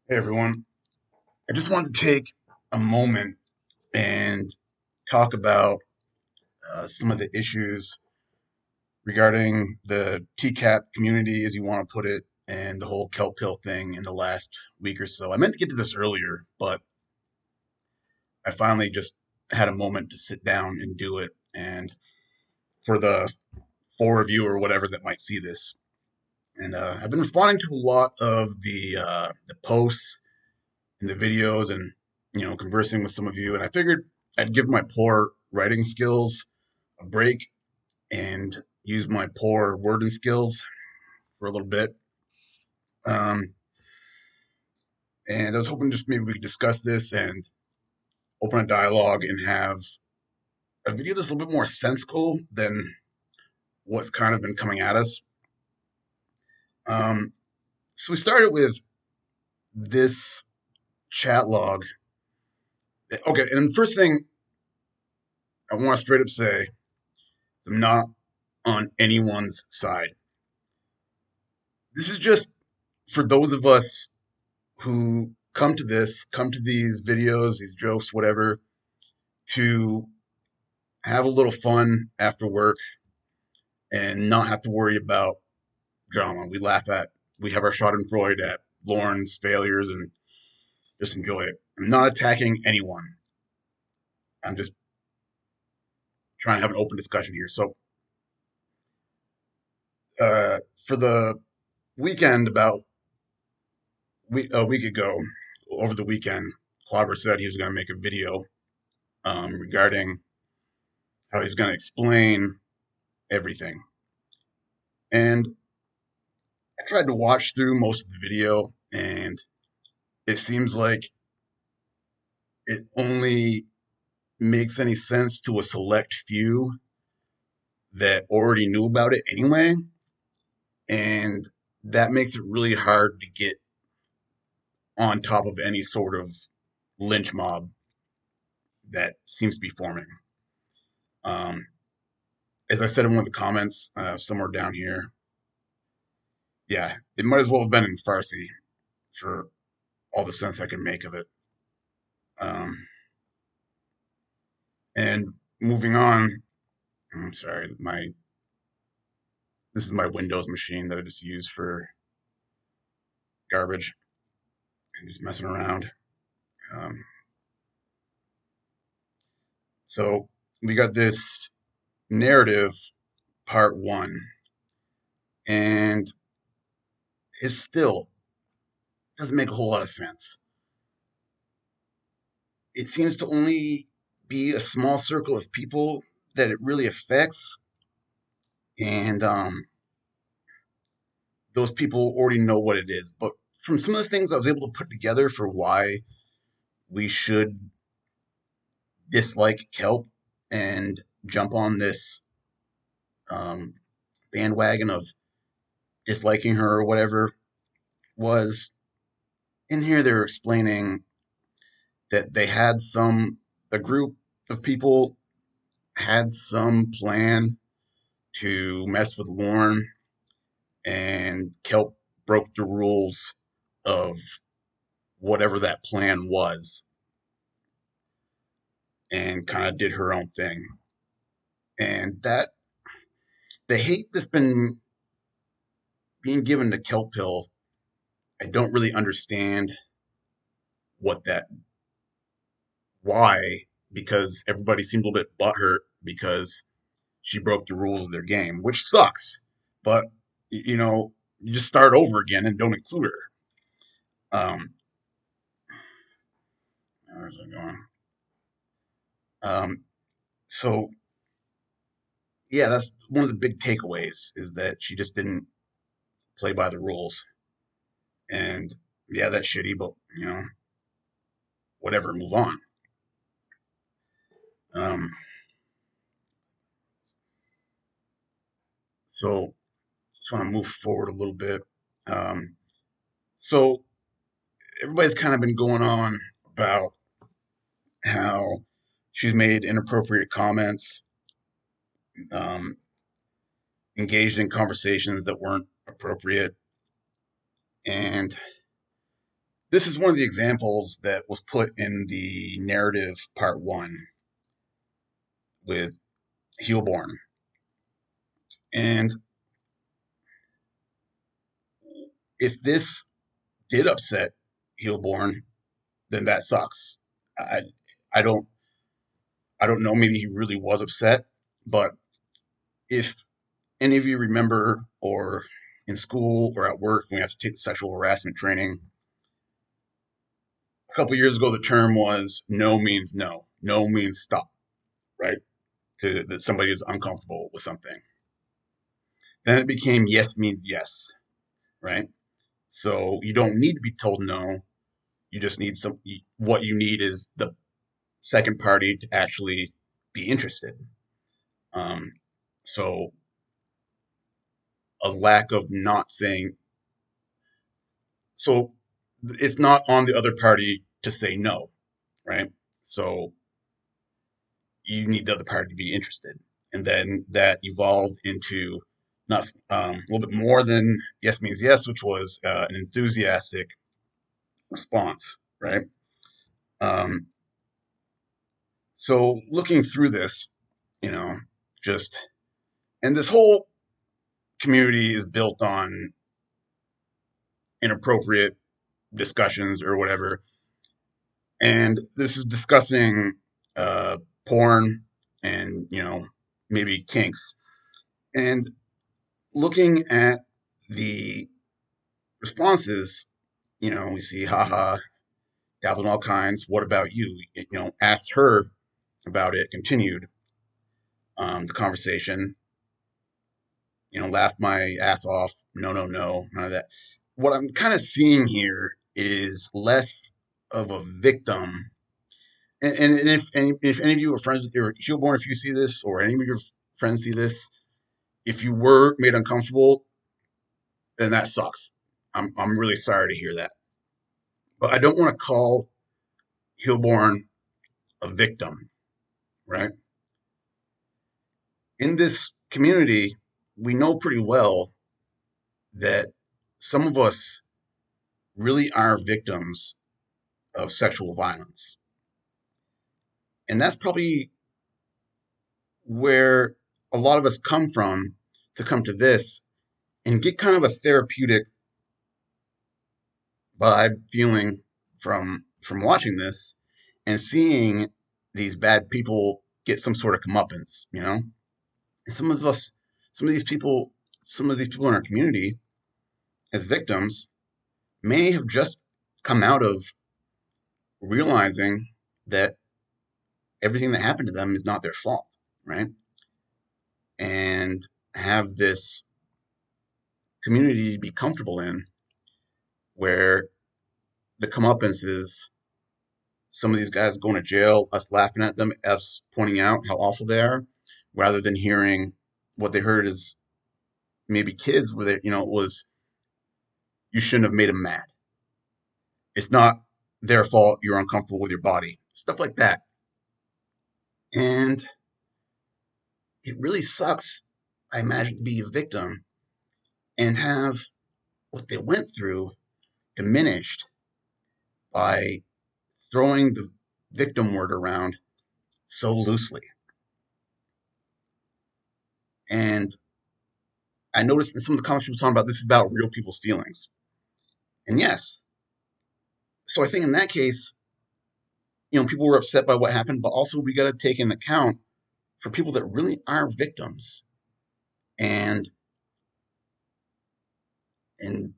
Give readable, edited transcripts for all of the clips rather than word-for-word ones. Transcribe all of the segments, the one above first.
Hey everyone, I just wanted to take a moment and talk about some of the issues regarding the TCAP community, as you want to put it, and the whole kelp pill thing in the last week or so. I meant to get to this earlier, but I finally just had a moment to sit down and do it. And for the four of you or whatever that might see this, and I've been responding to a lot of the posts and the videos and conversing with some of you, and I figured I'd give my poor writing skills a break and use my poor wording skills for a little bit. um, and I was hoping just maybe we could discuss this and open a dialogue and have a video that's a little bit more sensical than what's kind of been coming at us. So we started with this chat log. Okay, and the first thing I want to straight up say is I'm not on anyone's side. This is just for those of us who come to these videos, these jokes, whatever, to have a little fun after work and not have to worry about drama. We have our Schadenfreude at Lauren's failures and just enjoy it. I'm not attacking anyone. I'm just trying to have an open discussion here. So, for the weekend, about a week ago, over the weekend, Clobber said he was going to make a video regarding how he's going to explain everything. And I tried to watch through most of the video, and it seems like it only makes any sense to a select few that already knew about it anyway. And that makes it really hard to get on top of any sort of lynch mob that seems to be forming. Um, as I said in one of the comments somewhere down here, yeah, it might as well have been in Farsi for all the sense I can make of it. Um, and moving on, I'm sorry, my this is my Windows machine that I just use for garbage and just messing around. Um, so we got this narrative part one, and it still doesn't make a whole lot of sense. It seems to only be a small circle of people that it really affects, and those people already know what it is. But from some of the things I was able to put together for why we should dislike kelp and jump on this um, bandwagon of disliking her or whatever, was in here they're explaining that a group of people had some plan to mess with Lauren, and Kelp broke the rules of whatever that plan was and kind of did her own thing. And that the hate that's been being given to Kelp Pill, I don't really understand what that why, because everybody seemed a little bit butthurt because she broke the rules of their game, which sucks. But you just start over again and don't include her. Where's it going? Um, so yeah, that's one of the big takeaways is that she just didn't play by the rules. And yeah, that's shitty, but whatever, move on. Um, so just want to move forward a little bit. Um, so everybody's kind of been going on about how she's made inappropriate comments, um, engaged in conversations that weren't appropriate. And This is one of the examples that was put in the narrative part one with Heelborn. And if this did upset Heelborn, then that sucks. I I don't I don't know. Maybe he really was upset, but if any of you remember, or in school or at work, when we have to take the sexual harassment training, a couple years ago the term was no means no, no means stop, right? To that somebody is uncomfortable with something. Then it became yes means yes, right? So you don't need to be told no. You just need some. What you need is the second party to actually be interested. Um, so a lack of not saying, so it's not on the other party to say no, right? So you need the other party to be interested. And then that evolved into not a little bit more than yes means yes, which was an enthusiastic response, right? Um, so looking through this, you know, just and this whole community is built on inappropriate discussions or whatever, and this is discussing uh, porn and maybe kinks, and looking at the responses, we see haha, dabbled in all kinds. What about you? Asked her about it, continued the conversation, laughed my ass off. No, no, no, none of that. What I'm kind of seeing here is less of a victim. And if any of you are friends with your Heelborn, if you see this, or any of your friends see this, if you were made uncomfortable, then that sucks. I'm really sorry to hear that. But I don't want to call Heelborn a victim, right? In this community, we know pretty well that some of us really are victims of sexual violence. And that's probably where a lot of us come from to come to this and get kind of a therapeutic vibe feeling from watching this and seeing these bad people get some sort of comeuppance. And some of these people, some of these people in our community as victims may have just come out of realizing that everything that happened to them is not their fault, right? And have this community to be comfortable in where the comeuppance is some of these guys going to jail, us laughing at them, us pointing out how awful they are, rather than hearing what they heard is maybe kids where they, it was, you shouldn't have made them mad. It's not their fault you're uncomfortable with your body. Stuff like that. And it really sucks, I imagine, to be a victim and have what they went through diminished by throwing the victim word around so loosely. And I noticed in some of the comments people talking about this is about real people's feelings. And yes, so I think in that case, people were upset by what happened, but also we got to take into account for people that really are victims and and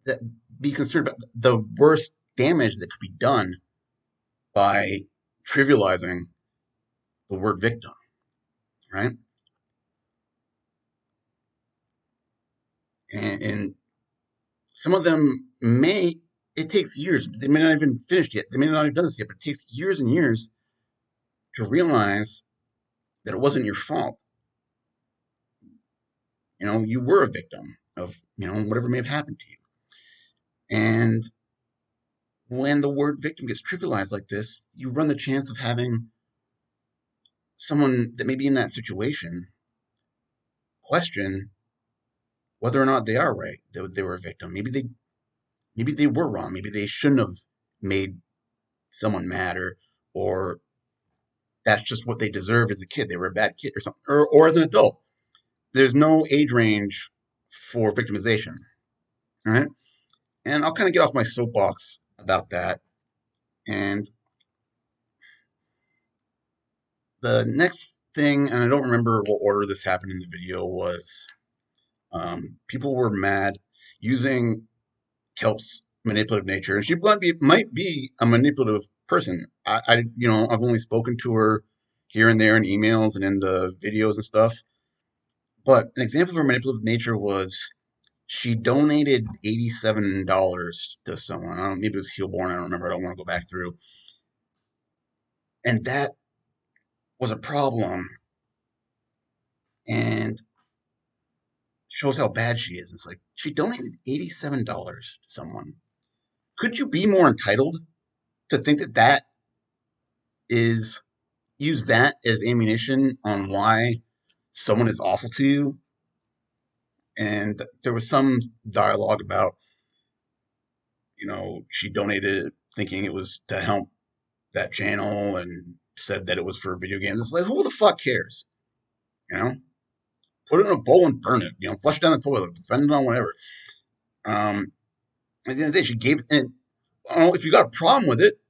that be concerned about the worst damage that could be done by trivializing the word victim, right? And some of them may, it takes years. They may not even finished yet. They may not have done this yet, but it takes years and years to realize that it wasn't your fault. You were a victim of, whatever may have happened to you. And when the word victim gets trivialized like this, you run the chance of having someone that may be in that situation question whether or not they are right, that they were a victim. Maybe maybe they were wrong. Maybe they shouldn't have made someone mad, or that's just what they deserved as a kid. They were a bad kid or something, or as an adult. There's no age range for victimization. All right. And I'll kind of get off my soapbox about that. And the next thing, and I don't remember what order this happened in the video, was people were mad using Kelp's manipulative nature, and she might be a manipulative person. I've only spoken to her here and there in emails and in the videos and stuff. But an example of her manipulative nature was she donated $87 to someone. I don't know, maybe it was Healborn. I don't remember. I don't want to go back through. And that was a problem and shows how bad she is. It's like she donated $87 to someone. Could you be more entitled to think that that is use that as ammunition on why someone is awful to you? And there was some dialogue about, she donated thinking it was to help that channel and said that it was for video games. It's like, who the fuck cares? You know, put it in a bowl and burn it. Flush it down the toilet, spend it on whatever. At the end of the day, she gave it. And if you got a problem with it,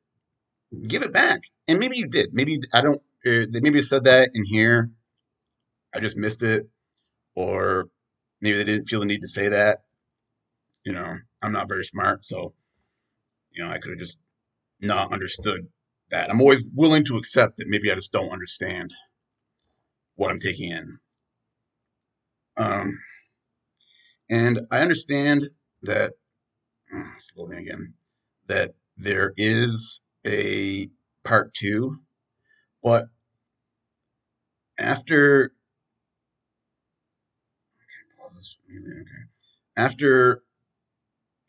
give it back. And maybe you did. Maybe I don't. Maybe you said that in here. I just missed it, or maybe they didn't feel the need to say that. I'm not very smart, so I could have just not understood that. I'm always willing to accept that maybe I just don't understand what I'm taking in. Um, and I understand that, slow again, that there is a part two, but after, after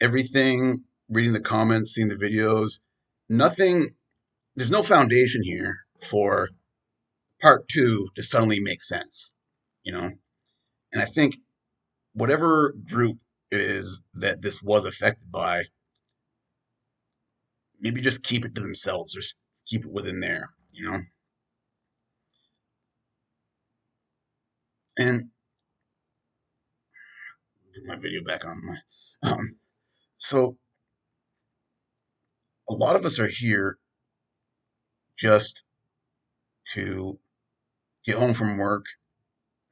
everything, reading the comments, seeing the videos, nothing, there's no foundation here for part two to suddenly make sense, you know? And I think whatever group it is that this was affected by, maybe just keep it to themselves or keep it within there. And get my video back on my. So a lot of us are here just to get home from work,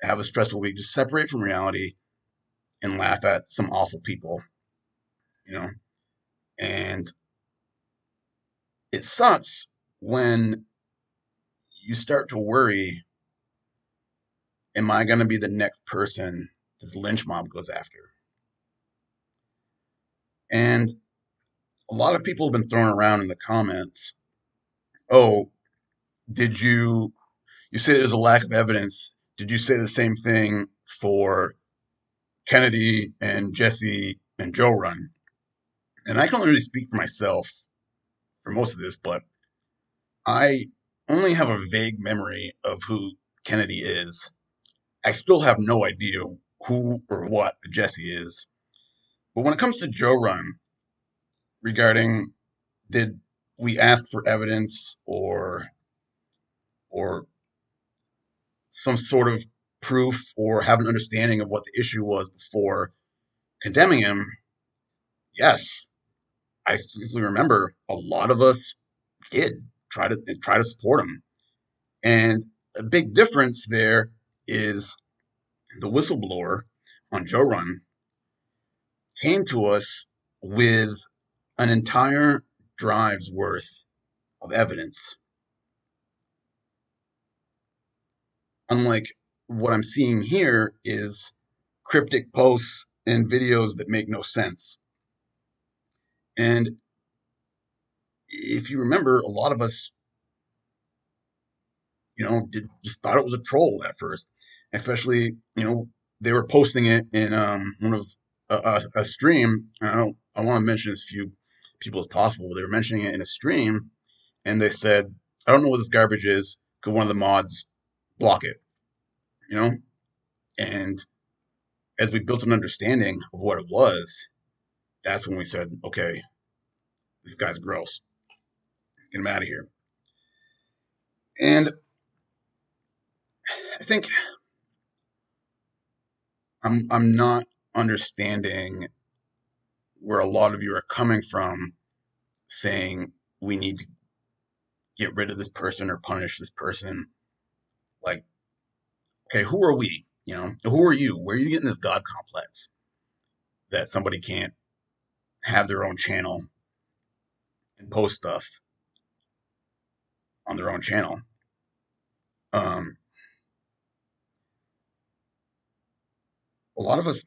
have a stressful week, just separate from reality and laugh at some awful people, you know? And it sucks when you start to worry, am I going to be the next person that the lynch mob goes after? And a lot of people have been thrown around in the comments. Oh, did you say there's a lack of evidence? Did you say the same thing for Kennedy and Jesse and Joe Run? And I can only really speak for myself for most of this, but I only have a vague memory of who Kennedy is. I still have no idea who or what Jesse is. But when it comes to Joe Run, regarding did we ask for evidence or some sort of proof or have an understanding of what the issue was before condemning him? Yes, I specifically remember a lot of us did try to support him, and a big difference there is the whistleblower on Joe Run came to us with an entire drive's worth of evidence. Unlike what I'm seeing here is cryptic posts and videos that make no sense. And if you remember, a lot of us, just thought it was a troll at first, especially, they were posting it in one of a stream. And I want to mention as few people as possible. They were mentioning it in a stream, and they said, "I don't know what this garbage is. Could one of the mods block it?" You know, and as we built an understanding of what it was, That's when we said, okay, this guy's gross. Get him out of here. And I think I'm not understanding where a lot of you are coming from saying we need to get rid of this person or punish this person. Like, okay, who are we? Who are you? Where are you getting this God complex that somebody can't have their own channel and post stuff on their own channel? Um, a lot of us,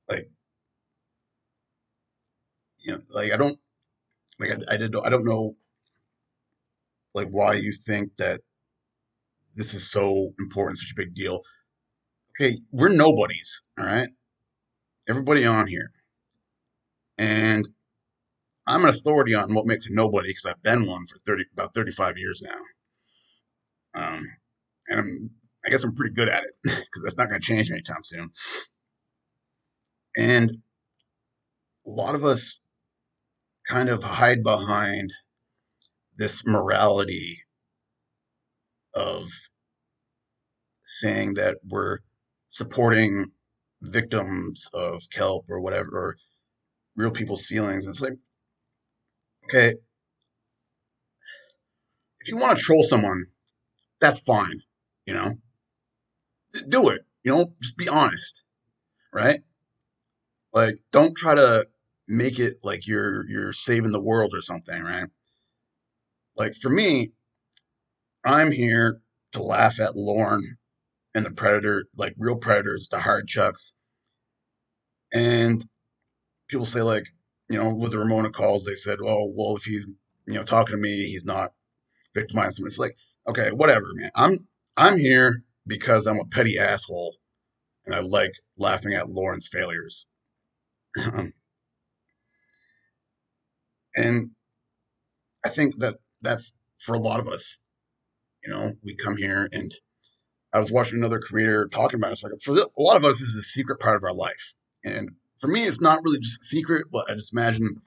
like, like I don't know, like, why you think that this is so important, such a big deal. Okay, we're nobodies, all right? Everybody on here. And I'm an authority on what makes a nobody because I've been one for about 35 years now. Um, and I guess I'm pretty good at it because that's not going to change anytime soon. And a lot of us kind of hide behind this morality of saying that we're supporting victims of kelp or whatever, or real people's feelings. And it's like, okay, if you want to troll someone, that's fine. You know, do it. Just be honest, right? Like, don't try to make it like you're saving the world or something, right? Like for me, I'm here to laugh at Lorne and the Predator, like real predators, the hard chucks. And people say like, with the Ramona calls, they said, "Oh, well, if he's talking to me, he's not victimizing him." It's like, okay, whatever, man. I'm here because I'm a petty asshole and I like laughing at Lauren's failures. And I think that that's for a lot of us. We come here and I was watching another creator talking about it. It's like a lot of us, this is a secret part of our life. And for me, it's not really just a secret, but I just imagine,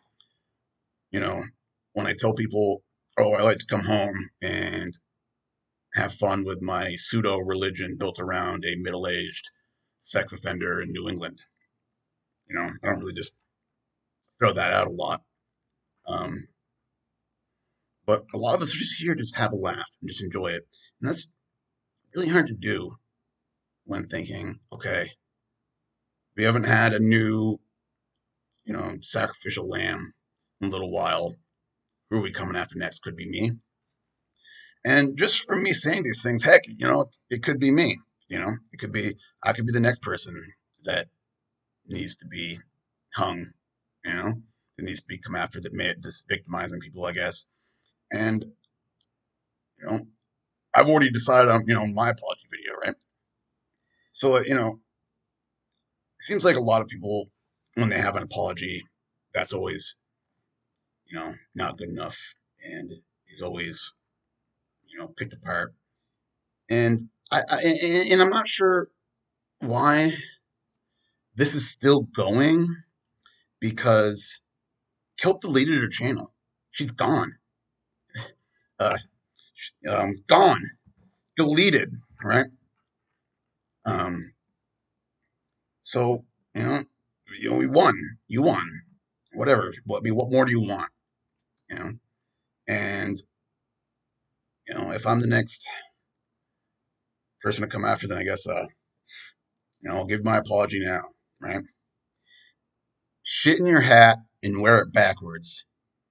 you know, when I tell people, oh, I like to come home and have fun with my pseudo religion built around a middle aged sex offender in New England. I don't really just throw that out a lot. Um, but a lot of us are just here to just have a laugh and just enjoy it. And that's really hard to do when thinking, okay, we haven't had a new, sacrificial lamb in a little while. Who are we coming after next? Could be me. And just from me saying these things, heck, it could be me. It could be, I could be the next person that needs to be hung, that needs to be come after that made this victimizing people, I guess. And, you know, I've already decided on, my apology video, right? So, it seems like a lot of people, when they have an apology, that's always, not good enough and is always, picked apart. And and I'm not sure why this is still going because Kelp deleted her channel. She's gone. Uh, gone. Deleted. Right. Um, so you know, we won. You won. Whatever. What more do you want? You know. And if I'm the next person to come after, then I guess I'll give my apology now. Right. Shit in your hat and wear it backwards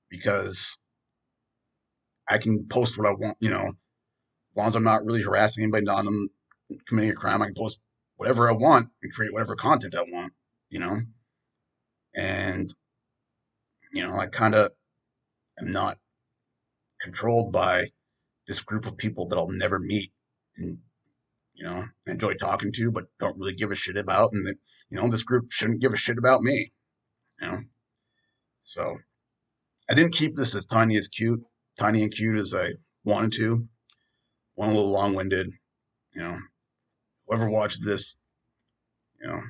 because I can post what I want. As long as I'm not really harassing anybody, not committing a crime, I can post whatever I want and create whatever content I want. You know. And I kind of am not controlled by this group of people that I'll never meet and enjoy talking to, but don't really give a shit about, and that this group shouldn't give a shit about me. You know, so I didn't keep this as tiny and cute as I wanted to. One a little long winded. You know, whoever watches this, you know,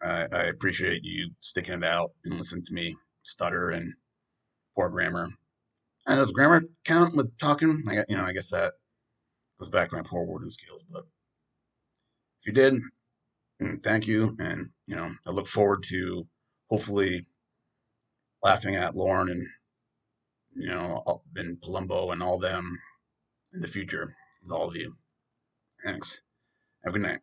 I appreciate you sticking it out and listening to me stutter and poor grammar. And does grammar count with talking? I guess that goes back to my poor wording skills. But if you did, thank you. And I look forward to hopefully laughing at Lauren and and Palumbo and all them in the future with all of you. Thanks. Have a good night.